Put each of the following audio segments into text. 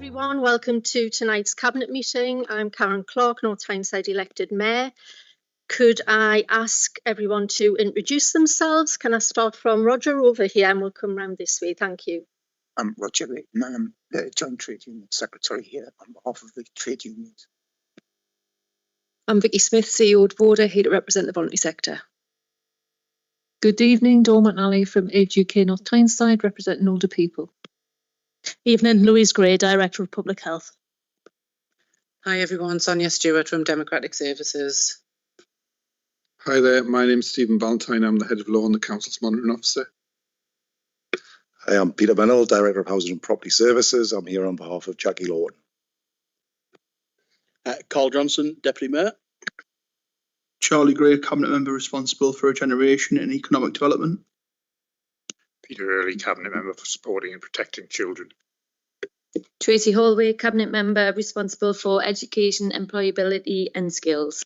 everyone. Welcome to tonight's Cabinet meeting. I'm Karen Clark, North Tyneside elected Mayor. Could I ask everyone to introduce themselves? Can I start from Roger over here and we'll come round this way? Thank you. I'm Roger Layton. I'm the Joint Trade Union Secretary here on behalf of the trade unions. I'm Vicky Smith, CEO of Voda, here to represent the voluntary sector. Good evening, Dawn McNally from Age UK North Tyneside, representing older people. Evening, Louise Gray, Director of Public Health. Hi everyone, Sonia Stewart from Democratic Services. Hi there, my name is Stephen Valentine. I'm the Head of Law and the Council's Monitoring Officer. Hi, I'm Peter Bennell, Director of Housing and Property Services. I'm here on behalf of Jackie Lorton. Carl Johnson, Deputy Mayor. Charlie Gray, Cabinet Member responsible for regeneration and economic development. Peter Early, Cabinet Member for supporting and protecting children. Tracy Holloway, Cabinet Member responsible for education, employability and skills.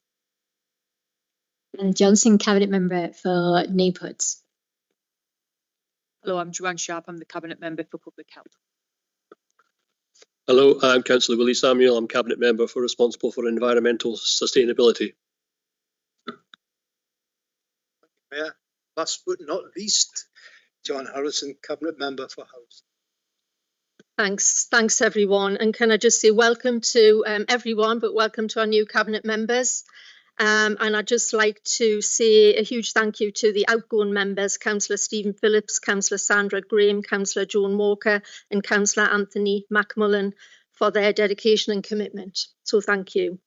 And Johnson, Cabinet Member for neighbourhoods. Hello, I'm Joanne Sharp. I'm the Cabinet Member for Public Health. Hello, I'm Councillor Willie Samuel. I'm Cabinet Member responsible for environmental sustainability. Mayor, last but not least, John Harrison, Cabinet Member for Housing. Thanks everyone. And can I just say welcome to everyone, but welcome to our new Cabinet members. And I'd just like to say a huge thank you to the outgoing members, Councillor Stephen Phillips, Councillor Sandra Graham, Councillor Joan Walker and Councillor Anthony McMullen for their dedication and commitment. So thank you.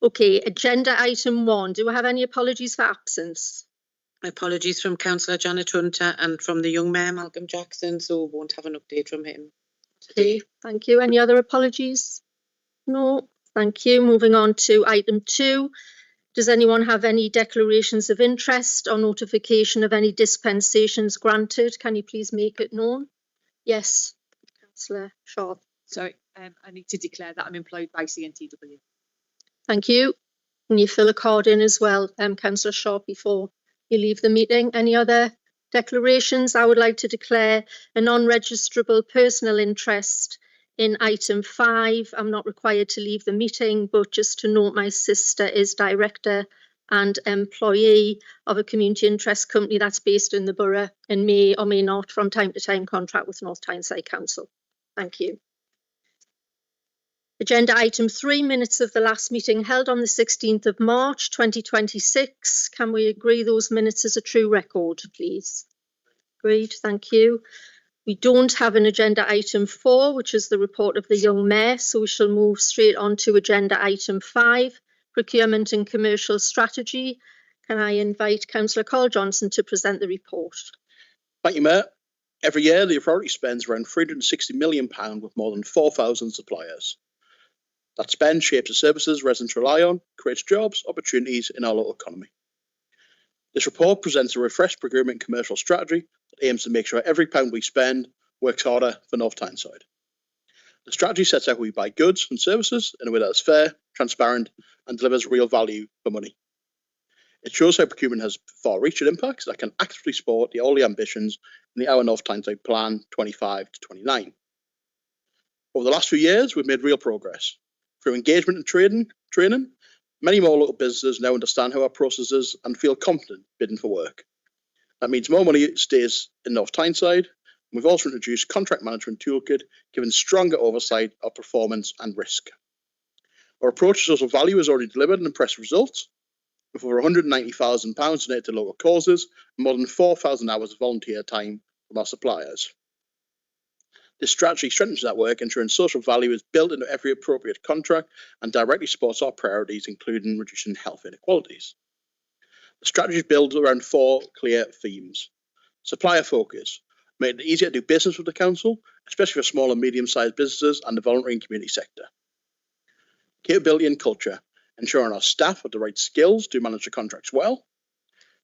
Okay, agenda item 1. Do I have any apologies for absence? Apologies from Councillor Janet Hunter and from the young Mayor Malcolm Jackson, so we won't have an update from him. Okay, thank you. Any other apologies? No, thank you. Moving on to item 2. Does anyone have any declarations of interest or notification of any dispensations granted? Can you please make it known? Yes, Councillor Sharp. Sorry, I need to declare that I'm employed by CNTW. Thank you. Can you fill a card in as well, Councillor Sharp, before you leave the meeting? Any other declarations? I would like to declare a non-registrable personal interest in item 5. I'm not required to leave the meeting, but just to note, my sister is director and employee of a community interest company that's based in the borough and may or may not from time to time contract with North Tyneside Council. Thank you. Agenda item 3, minutes of the last meeting held on the 16th of March 2026. Can we agree those minutes as a true record, please? Agreed, thank you. We don't have an agenda item 4, which is the report of the young Mayor, so we shall move straight on to agenda item 5, procurement and commercial strategy. Can I invite Councillor Carl Johnson to present the report? Thank you, Mayor. Every year, the authority spends around £360 million with more than 4,000 suppliers. That spend shapes the services residents rely on, creates jobs, opportunities in our local economy. This report presents a refreshed procurement and commercial strategy that aims to make sure every pound we spend works harder for North Tyneside. The strategy sets out how we buy goods and services in a way that is fair, transparent and delivers real value for money. It shows how procurement has far-reaching impacts that can actively support all the ambitions in the Our North Tyneside Plan 25 to 29. Over the last few years, we've made real progress. Through engagement and training, many more local businesses now understand how our processes and feel confident bidding for work. That means more money stays in North Tyneside. We've also introduced contract management toolkit, giving stronger oversight of performance and risk. Our approach to social value has already delivered an impressive result, with over £190,000 donated to local causes and more than 4,000 hours of volunteer time from our suppliers. This strategy strengthens that work, ensuring social value is built into every appropriate contract and directly supports our priorities, including reducing health inequalities. The strategy is built around 4 clear themes. Supplier focus, making it easier to do business with the council, especially for small and medium-sized businesses and the voluntary and community sector. Capability and culture, ensuring our staff have the right skills to manage the contracts well.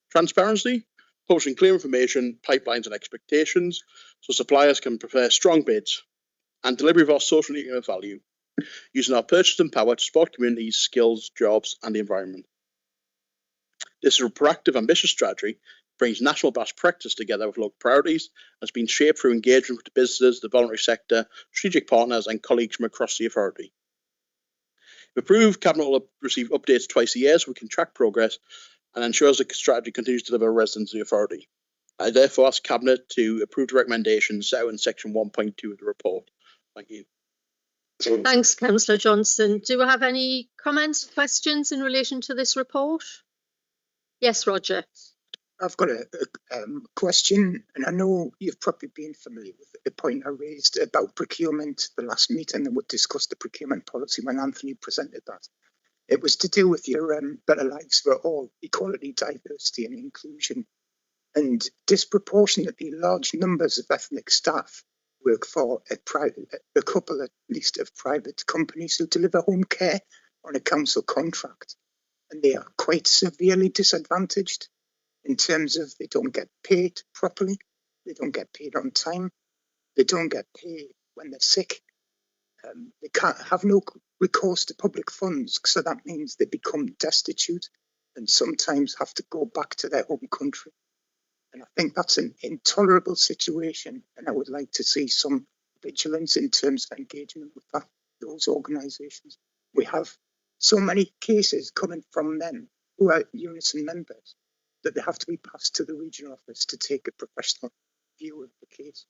Transparency, publishing clear information, pipelines and expectations so suppliers can prepare strong bids, and delivery of our social and economic value, using our purchasing power to support communities, skills, jobs and the environment. This is a proactive, ambitious strategy brings national best practice together with local priorities, and has been shaped through engagement with the businesses, the voluntary sector, strategic partners and colleagues from across the authority. If approved, Cabinet will receive updates twice a year so we can track progress and ensures the strategy continues to deliver residents of the authority. I therefore ask Cabinet to approve the recommendations set out in section 1.2 of the report. Thank you. Thanks, Councillor Johnson. Do we have any comments or questions in relation to this report? Yes, Roger. I've got a question, and I know you've probably been familiar with the point I raised about procurement. The last meeting that we discussed the procurement policy when Anthony presented that. It was to do with your Better Lives for All, equality, diversity and inclusion. And disproportionately large numbers of ethnic staff work for a couple at least of private companies who deliver home care on a council contract. And they are quite severely disadvantaged in terms of they don't get paid properly, they don't get paid on time, they don't get paid when they're sick, they can't have no recourse to public funds, so that means they become destitute and sometimes have to go back to their home country. And I think that's an intolerable situation, and I would like to see some vigilance in terms of engagement with those organisations. We have so many cases coming from them who are Unison members that they have to be passed to the regional office to take a professional view of the case.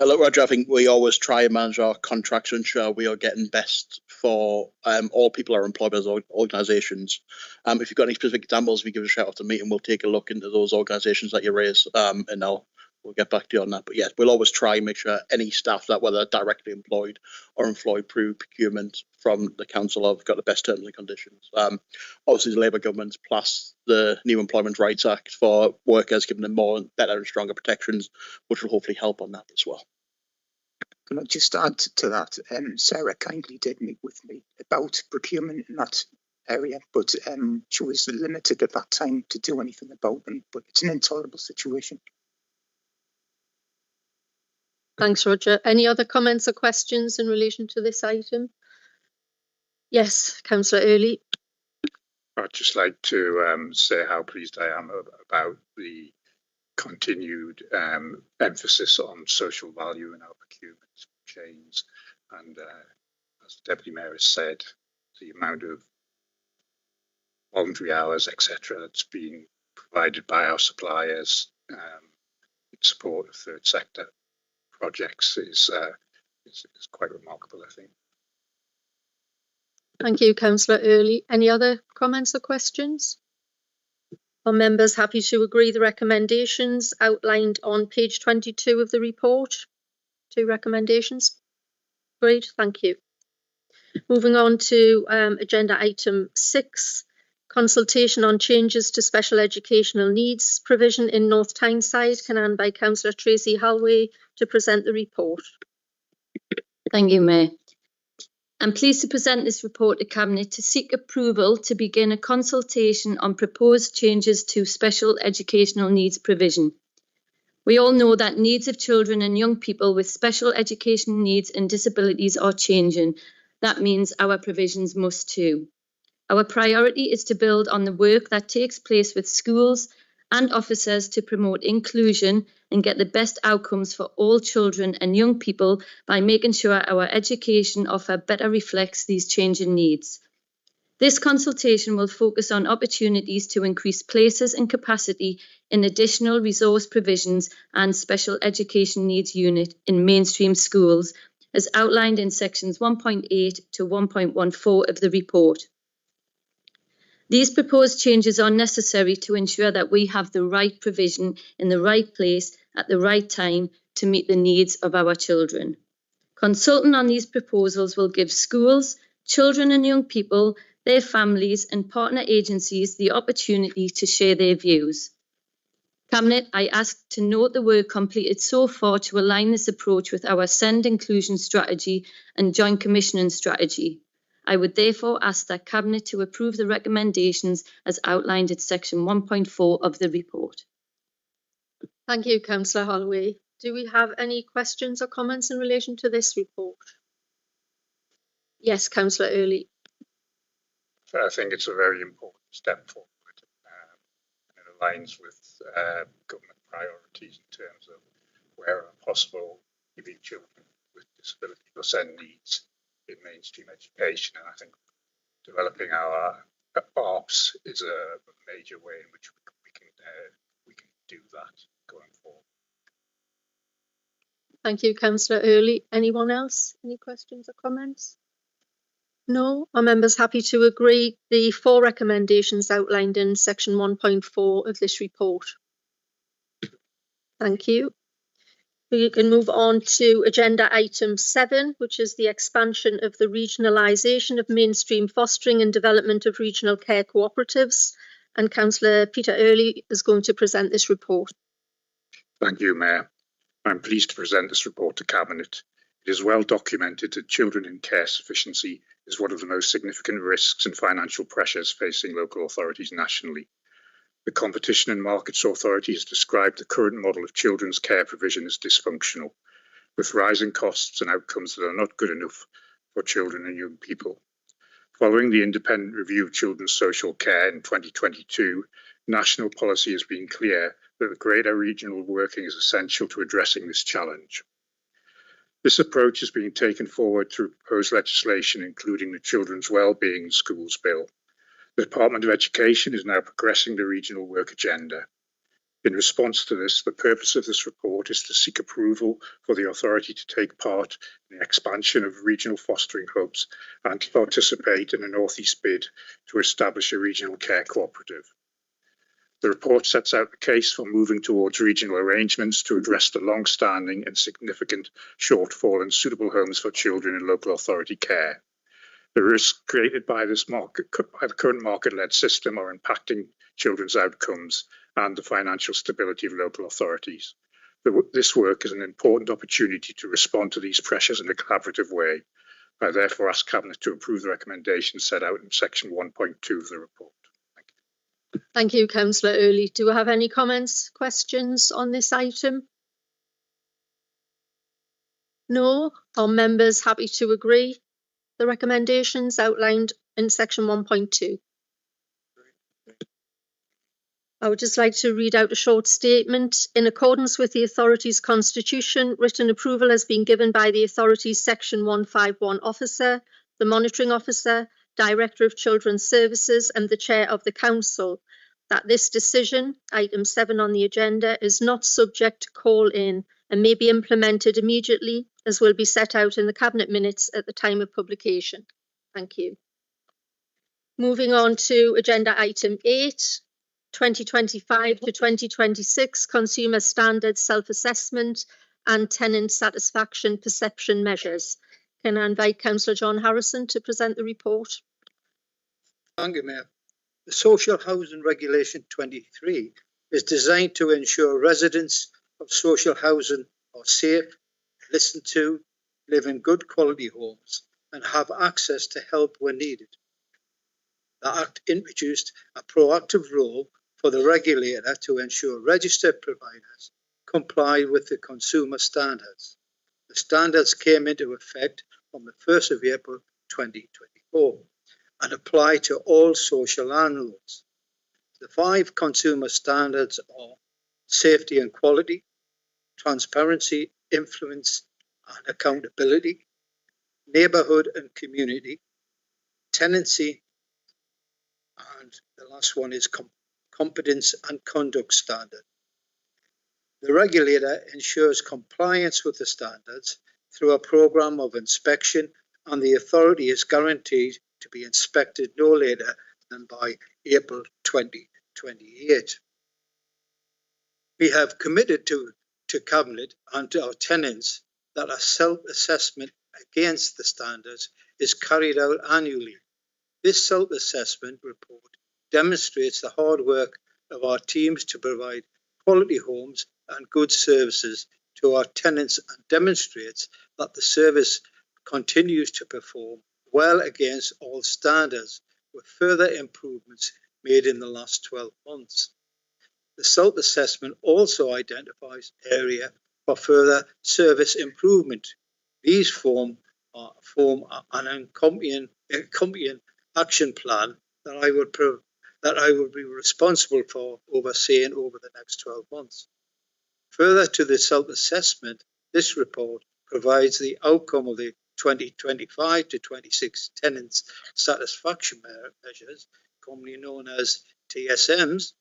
Look, Roger, I think we always try and manage our contracts to ensure we are getting best for all people who are employed by those organisations. If you've got any specific examples, if you give us a shout after the meeting, we'll take a look into those organisations that you raise, and we'll get back to you on that. But yes, we'll always try and make sure any staff that whether directly employed or employed through procurement from the council have got the best terms and conditions. Obviously, the Labour government plus the New Employment Rights Act for workers, giving them more, better and stronger protections, which will hopefully help on that as well. Can I just add to that? Sarah kindly did meet with me about procurement in that area, but she was limited at that time to do anything about them. But it's an intolerable situation. Thanks, Roger. Any other comments or questions in relation to this item? Yes, Councillor Early. I'd just like to say how pleased I am about the continued emphasis on social value in our procurement chains, and as the Deputy Mayor has said, the amount of voluntary hours, etc., that's been provided by our suppliers in support of third sector projects is quite remarkable, I think. Thank you, Councillor Early. Any other comments or questions? Are members happy to agree the recommendations outlined on page 22 of the report? 2 recommendations. Great, thank you. Moving on to agenda item 6, consultation on changes to special educational needs provision in North Tyneside, convened by Councillor Tracy Halway to present the report. Thank you, Mayor. I'm pleased to present this report to Cabinet to seek approval to begin a consultation on proposed changes to special educational needs provision. We all know that needs of children and young people with special education needs and disabilities are changing. That means our provisions must too. Our priority is to build on the work that takes place with schools and officers to promote inclusion and get the best outcomes for all children and young people by making sure our education offer better reflects these changing needs. This consultation will focus on opportunities to increase places and capacity in additional resource provisions and special education needs unit in mainstream schools, as outlined in sections 1.8 to 1.14 of the report. These proposed changes are necessary to ensure that we have the right provision in the right place at the right time to meet the needs of our children. Consulting on these proposals will give schools, children and young people, their families and partner agencies the opportunity to share their views. Cabinet, I ask to note the work completed so far to align this approach with our SEND inclusion strategy and joint commissioning strategy. I would therefore ask that Cabinet to approve the recommendations as outlined in section 1.4 of the report. Thank you, Councillor Holloway. Do we have any questions or comments in relation to this report? Yes, Councillor Early. I think it's a very important step forward aligns with government priorities in terms of where possible giving children with disability plus SEND needs in mainstream education. And I think developing our ARPS is a major way in which we can do that going forward. Thank you, Councillor Early. Anyone else? Any questions or comments? No, are members happy to agree the 4 recommendations outlined in section 1.4 of this report? Thank you. We can move on to agenda item 7, which is the expansion of the regionalisation of mainstream fostering and development of regional care cooperatives. And Councillor Peter Early is going to present this report. Thank you, Mayor. I'm pleased to present this report to Cabinet. It is well documented that children in care sufficiency is one of the most significant risks and financial pressures facing local authorities nationally. The Competition and Markets Authority has described the current model of children's care provision as dysfunctional, with rising costs and outcomes that are not good enough for children and young people. Following the independent review of children's social care in 2022, national policy has been clear that the greater regional working is essential to addressing this challenge. This approach is being taken forward through proposed legislation, including the Children's Wellbeing in Schools Bill. The Department of Education is now progressing the regional work agenda. In response to this, the purpose of this report is to seek approval for the authority to take part in the expansion of regional fostering hubs and to participate in a North East bid to establish a regional care cooperative. The report sets out the case for moving towards regional arrangements to address the long-standing and significant shortfall in suitable homes for children in local authority care. The risks created by the current market-led system are impacting children's outcomes and the financial stability of local authorities. This work is an important opportunity to respond to these pressures in a collaborative way. I therefore ask Cabinet to approve the recommendations set out in section 1.2 of the report. Thank you, Councillor Early. Do we have any comments, questions on this item? No. Are members happy to agree the recommendations outlined in section 1.2? I would just like to read out a short statement. In accordance with the authority's constitution, written approval has been given by the authority's section 151 officer, the monitoring officer, Director of Children's Services and the Chair of the Council, that this decision, item 7 on the agenda, is not subject to call-in and may be implemented immediately, as will be set out in the Cabinet minutes at the time of publication. Thank you. Moving on to agenda item 8, 2025 to 2026 Consumer Standards Self-Assessment and Tenant Satisfaction Perception Measures. Can I invite Councillor John Harrison to present the report? Thank you, Mayor. The Social Housing Regulation 23 is designed to ensure residents of social housing are safe, listened to, live in good quality homes and have access to help when needed. The Act introduced a proactive role for the regulator to ensure registered providers comply with the consumer standards. The standards came into effect on the 1st of April 2024 and apply to all social landlords. The 5 consumer standards are safety and quality, transparency, influence and accountability, neighbourhood and community, tenancy, and the last one is competence and conduct standard. The regulator ensures compliance with the standards through a programme of inspection, and the authority is guaranteed to be inspected no later than by April 2028. We have committed to Cabinet and to our tenants that a self-assessment against the standards is carried out annually. This self-assessment report demonstrates the hard work of our teams to provide quality homes and good services to our tenants and demonstrates that the service continues to perform well against all standards, with further improvements made in the last 12 months. The self-assessment also identifies area for further service improvement. These form an accompanying action plan that that I will be responsible for overseeing over the next 12 months. Further to the self-assessment, this report provides the outcome of the 2025 to 26 tenants satisfaction measures, commonly known as TSMs,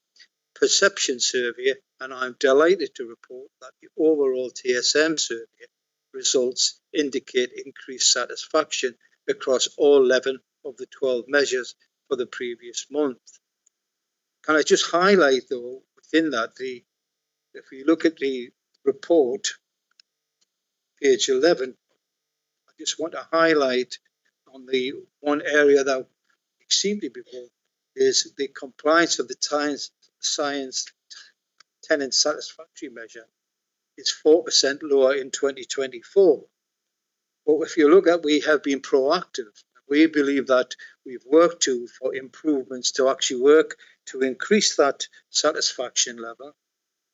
perception survey, and I'm delighted to report that the overall TSM survey results indicate increased satisfaction across all 11 of the 12 measures for the previous month. Can I just highlight, though, within that, if you look at the report, page 11, I just want to highlight on the one area that seemed to be wrong is the compliance of the science tenant satisfactory measure is 4% lower in 2024. But if you look at, we have been proactive. We believe that we've worked for improvements to actually work to increase that satisfaction level.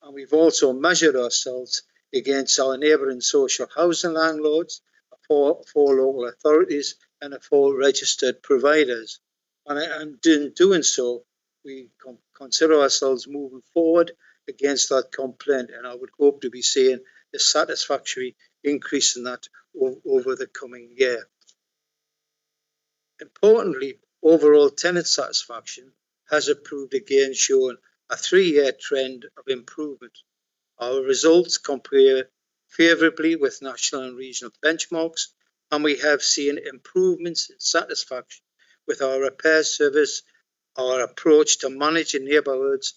And we've also measured ourselves against our neighbouring social housing landlords, four local authorities and 4 registered providers. And in doing so, we consider ourselves moving forward against that complaint, and I would hope to be seeing a satisfactory increase in that over the coming year. Importantly, overall tenant satisfaction has improved again, showing a 3-year trend of improvement. Our results compare favourably with national and regional benchmarks, and we have seen improvements in satisfaction with our repair service, our approach to managing neighbourhoods,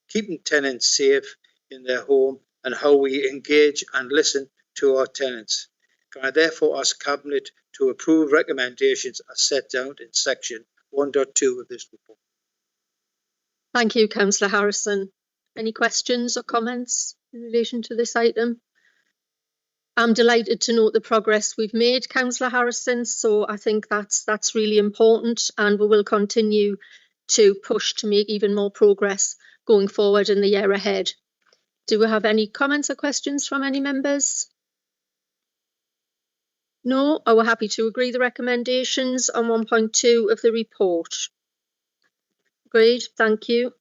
keeping tenants safe in their home, and how we engage and listen to our tenants. Can I therefore ask Cabinet to approve recommendations as set out in section 1.2 of this report? Thank you, Councillor Harrison. Any questions or comments in relation to this item? I'm delighted to note the progress we've made, Councillor Harrison, so I think that's really important, and we will continue to push to make even more progress going forward in the year ahead. Do we have any comments or questions from any members? No? Are we happy to agree the recommendations on 1.2 of the report? Agreed, thank you.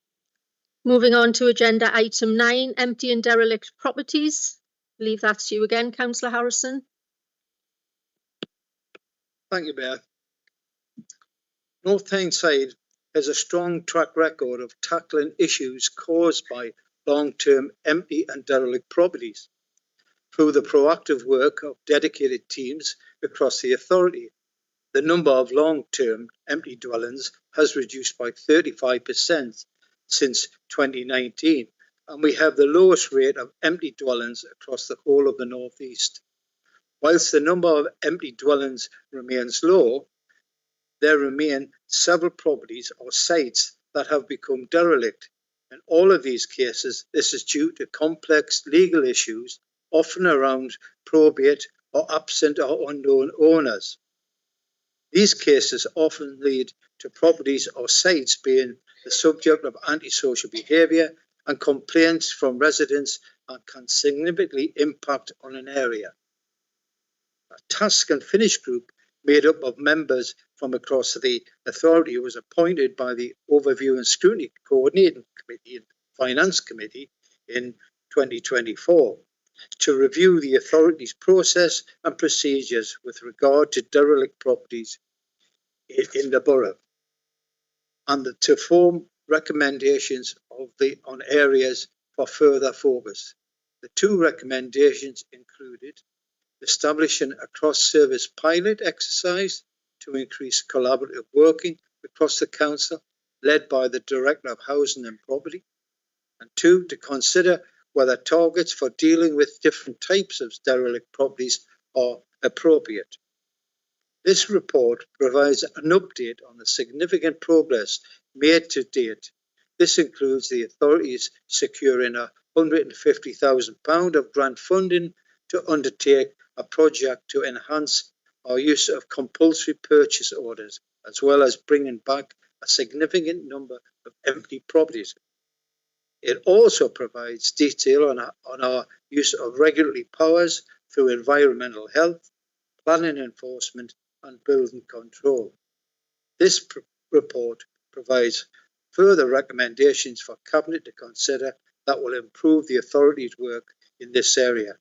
Moving on to agenda item 9, empty and derelict properties. I believe that's you again, Councillor Harrison. Thank you, Mayor. North Tyneside has a strong track record of tackling issues caused by long-term empty and derelict properties through the proactive work of dedicated teams across the authority. The number of long-term empty dwellings has reduced by 35% since 2019, and we have the lowest rate of empty dwellings across the whole of the North East. Whilst the number of empty dwellings remains low, there remain several properties or sites that have become derelict. In all of these cases, this is due to complex legal issues, often around probate or absent or unknown owners. These cases often lead to properties or sites being the subject of antisocial behaviour and complaints from residents, and can significantly impact on an area. A task and finish group made up of members from across the authority was appointed by the Overview and Scrutiny Coordinating Committee and Finance Committee in 2024 to review the authority's process and procedures with regard to derelict properties in the borough, and to form recommendations on areas for further focus. The 2 recommendations included establishing a cross-service pilot exercise to increase collaborative working across the council, led by the Director of Housing and Property, and 2, to consider whether targets for dealing with different types of derelict properties are appropriate. This report provides an update on the significant progress made to date. This includes the authorities securing £150,000 of grant funding to undertake a project to enhance our use of compulsory purchase orders, as well as bringing back a significant number of empty properties. It also provides detail on our use of regulatory powers through environmental health, planning enforcement and building control. This report provides further recommendations for Cabinet to consider that will improve the authority's work in this area.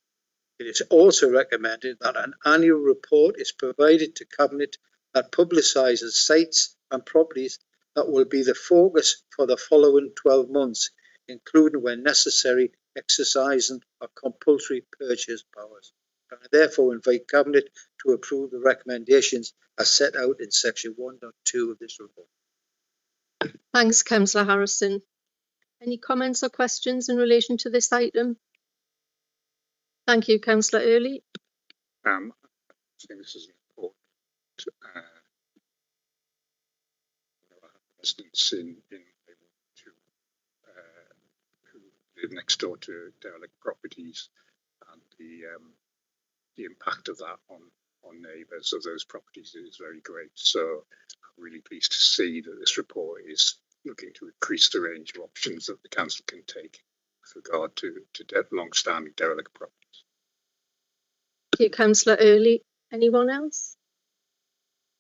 It is also recommended that an annual report is provided to Cabinet that publicises sites and properties that will be the focus for the following 12 months, including when necessary exercising of compulsory purchase powers. I therefore invite Cabinet to approve the recommendations as set out in section 1.2 of this report. Thanks, Councillor Harrison. Any comments or questions in relation to this item? Thank you, Councillor Early. I think this is important. Residents in to who live next door to derelict properties, and the impact of that on neighbours of those properties is very great. So I'm really pleased to see that this report is looking to increase the range of options that the council can take with regard to long-standing derelict properties. Thank you, Councillor Early. Anyone else?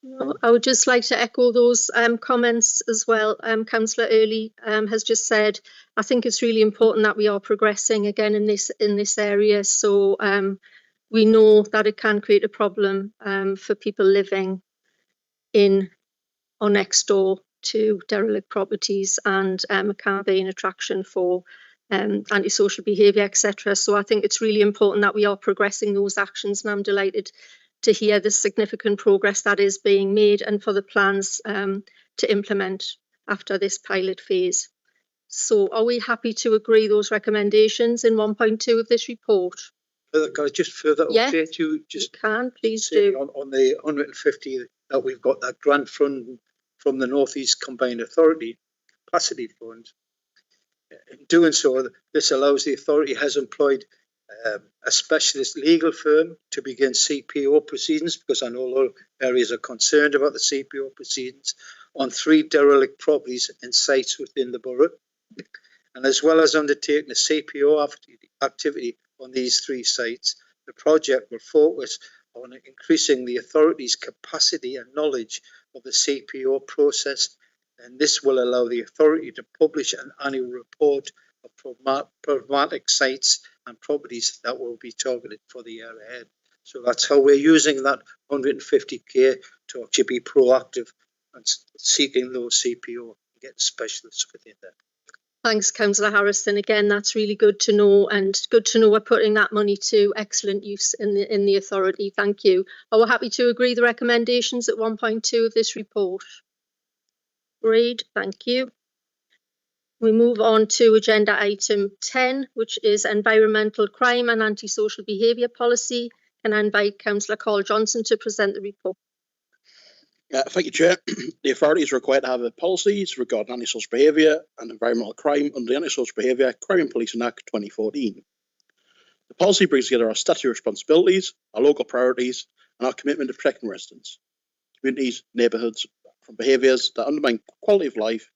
No, I would just like to echo those comments as well. Councillor Early has just said, I think it's really important that we are progressing again in this area. So we know that it can create a problem for people living in or next door to derelict properties, and it can be an attraction for antisocial behaviour, etc. So I think it's really important that we are progressing those actions, and I'm delighted to hear the significant progress that is being made and for the plans to implement after this pilot phase. So are we happy to agree those recommendations in 1.2 of this report? Can I just further update you? Just please do. On the 150 that we've got that grant from the North East Combined Authority Capacity Fund. In doing so, this allows the authority has employed a specialist legal firm to begin CPO proceedings, because I know a lot of areas are concerned about the CPO proceedings on 3 derelict properties and sites within the borough. And as well as undertaking a CPO activity on these 3 sites, the project will focus on increasing the authority's capacity and knowledge of the CPO process, and this will allow the authority to publish an annual report of problematic sites and properties that will be targeted for the year ahead. So that's how we're using that 150k to actually be proactive and seeking those CPO and get specialists within that. Thanks, Councillor Harrison. Again, that's really good to know, and good to know we're putting that money to excellent use in the authority. Thank you. Are we happy to agree the recommendations at 1.2 of this report? Great, thank you. We move on to agenda item 10, which is environmental crime and antisocial behaviour policy. Can I invite Councillor Carl Johnson to present the report? Thank you, Chair. The authority is required to have policies regarding antisocial behaviour and environmental crime under the Antisocial Behaviour, Crime and Policing Act 2014. The policy brings together our statutory responsibilities, our local priorities, and our commitment to protecting residents, communities, neighbourhoods from behaviours that undermine quality of life,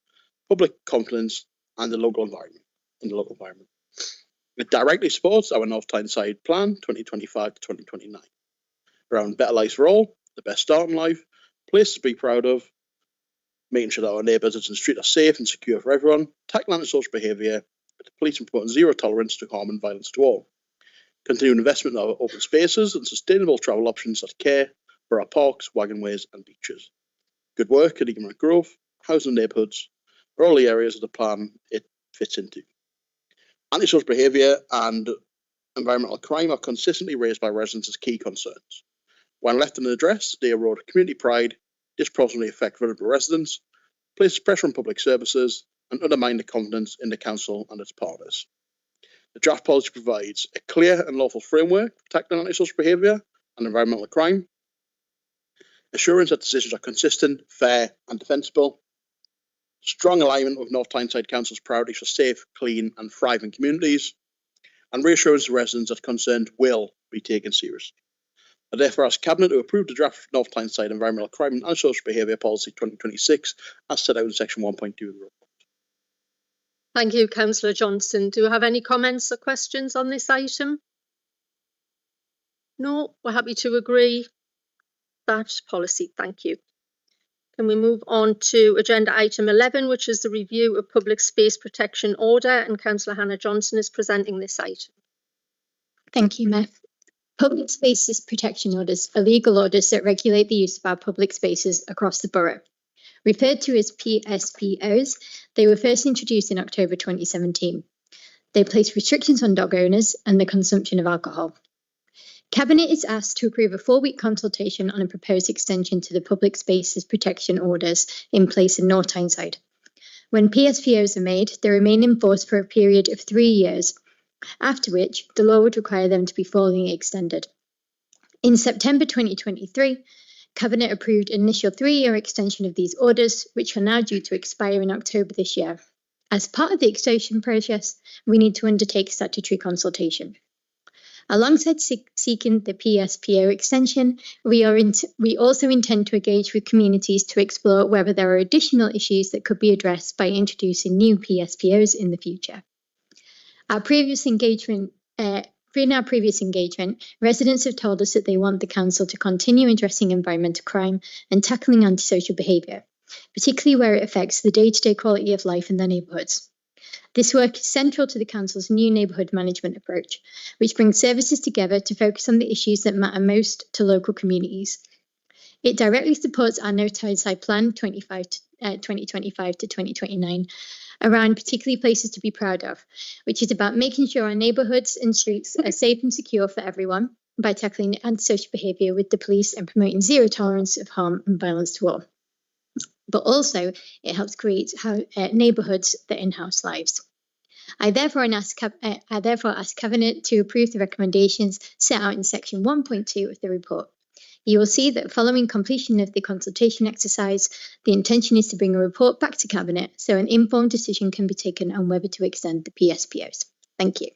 public confidence, and the local environment. It directly supports our North Tyneside Plan 2025 to 2029 around better lives for all, the best start in life, places to be proud of, making sure that our neighbourhoods and streets are safe and secure for everyone, tackling antisocial behaviour, the police promoting zero tolerance to harm and violence to all, continuing investment in our open spaces and sustainable travel options that care for our parks, wagonways and beaches. Good work and economic growth, housing neighbourhoods are all the areas of the plan it fits into. Antisocial behaviour and environmental crime are consistently raised by residents as key concerns. When left unaddressed, they erode community pride, disproportionately affect vulnerable residents, place pressure on public services, and undermine the confidence in the council and its partners. The draft policy provides a clear and lawful framework for tackling antisocial behaviour and environmental crime, assurance that decisions are consistent, fair, and defensible, strong alignment with North Tyneside Council's priorities for safe, clean, and thriving communities, and reassurance to residents that concerns will be taken seriously. I therefore ask Cabinet to approve the draft North Tyneside Environmental Crime and Antisocial Behaviour Policy 2026 as set out in section 1.2 of the report. Thank you, Councillor Johnson. Do you have any comments or questions on this item? No, we're happy to agree that policy. Thank you. Can we move on to agenda item 11, which is the review of public space protection order, and Councillor Hannah Johnson is presenting this item. Thank you, Mayor. Public spaces protection orders are legal orders that regulate the use of our public spaces across the borough. Referred to as PSPOs, they were first introduced in October 2017. They place restrictions on dog owners and the consumption of alcohol. Cabinet is asked to approve a 4-week consultation on a proposed extension to the public spaces protection orders in place in North Tyneside. When PSPOs are made, they remain in force for a period of 3 years, after which the law would require them to be fully extended. In September 2023, Cabinet approved an initial 3-year extension of these orders, which are now due to expire in October this year. As part of the extension process, we need to undertake statutory consultation. Alongside seeking the PSPO extension, we also intend to engage with communities to explore whether there are additional issues that could be addressed by introducing new PSPOs in the future. In our previous engagement, residents have told us that they want the council to continue addressing environmental crime and tackling antisocial behaviour, particularly where it affects the day-to-day quality of life in their neighbourhoods. This work is central to the council's new neighbourhood management approach, which brings services together to focus on the issues that matter most to local communities. It directly supports our North Tyneside Plan 2025 to 2029, around particularly places to be proud of, which is about making sure our neighbourhoods and streets are safe and secure for everyone by tackling antisocial behaviour with the police and promoting zero tolerance of harm and violence to all. But also, it helps create neighbourhoods that enhance lives. I therefore ask Cabinet to approve the recommendations set out in section 1.2 of the report. You will see that following completion of the consultation exercise, the intention is to bring a report back to Cabinet so an informed decision can be taken on whether to extend the PSPOs. Thank you.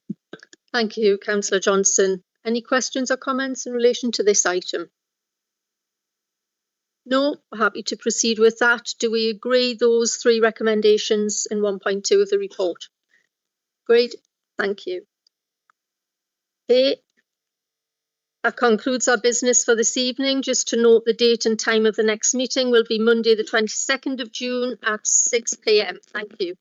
Thank you, Councillor Johnson. Any questions or comments in relation to this item? No, we're happy to proceed with that. Do we agree those 3 recommendations in 1.2 of the report? Great, thank you. Okay. That concludes our business for this evening. Just to note, the date and time of the next meeting will be Monday the 22nd of June at 6 p.m. Thank you.